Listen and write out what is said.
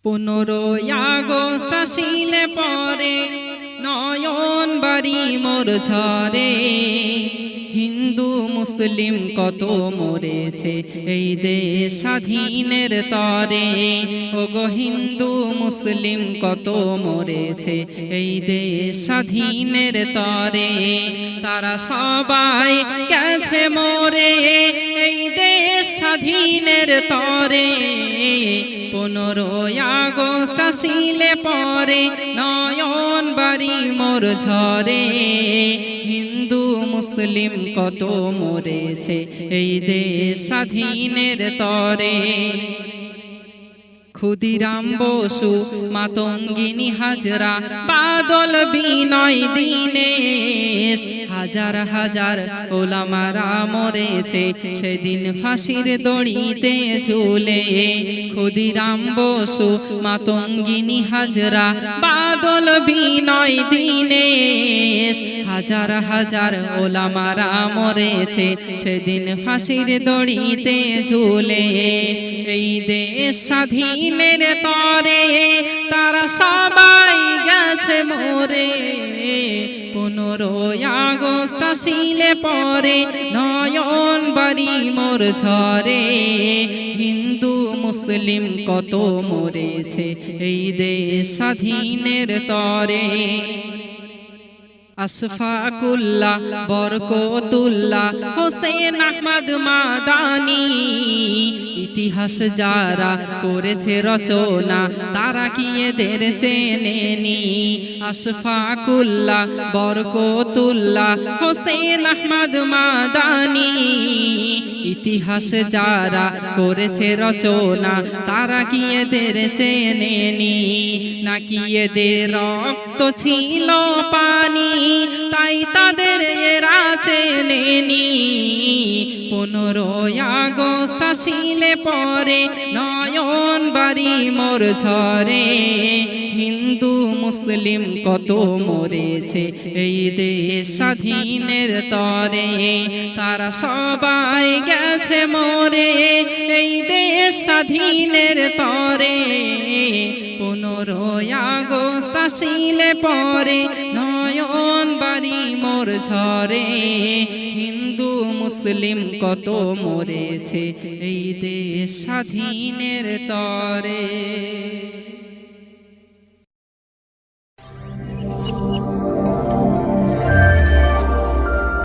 15 August আসিলে পরে নয়ন বাড়ি মোর ঝরে। হিন্দু মুসলিম কত মরেছে এই দেশ স্বাধীনের তরে। ওগো হিন্দু মুসলিম কত মরেছে এই দেশ স্বাধীনের তরে। তারা সবাই গেছে মরে এই দেশ স্বাধীনের তরে। 15 আগস্ট আসিলে পরে নয়ন বাড়ি মোর ঝরে। হিন্দু মুসলিম কত মরেছে এই দেশ স্বাধীনের তরে। ক্ষুদিরাম বসু, মাতঙ্গিনী হাজরা, বাদল বিনয় দীনেশ, হাজার হাজার ওলামারা মরেছে সেদিন ফাঁসির দড়িতে ঝুলে। ক্ষুদিরাম বসু, মাতঙ্গিনী হাজরা, বাদল বিনয় দীনেশ, হাজার হাজার ওলামারা মরেছে সেদিন ফাঁসির দড়িতে ঝুলে। এই দেশ স্বাধীনের তরে তারা সবাই গেছে মরে। 15 আগস্ট আসিলে পরে নয়ন বাড়ি মোর ঝরে। হিন্দু মুসলিম কত মরেছে এই দেশ স্বাধীনের তরে। আশফাকুল্লাহ, বরকতুল্লাহ, হোসেন আহমদ মাদানী, ইতিহাস যারা করেছে রচনা তারা কি এদের চেনেনি? আশফাকুল্লাহ, বরকতুল্লাহ, হোসেন আহমদ মাদানী, ইতিহাস যারা করেছে রচনা তারা কি এদের চেনেনি? নাকি এদের রক্ত ছিল পানি তাই তাদের এরা চেনেনি? 15 আগস্ট আসিলে পরে নয়ন বাড়ি মোর ঝরে। হিন্দু মুসলিম কত মরেছে এই দেশ স্বাধীনের তরে। তারা সবাই গেছে মরে এই দেশ স্বাধীনের তরে। 15 আগস্ট আসিলে পরে নয়ন বাড়ি মোর ঝরে। হিন্দু মুসলিম কত মরেছে এই দেশ স্বাধীনের তরে।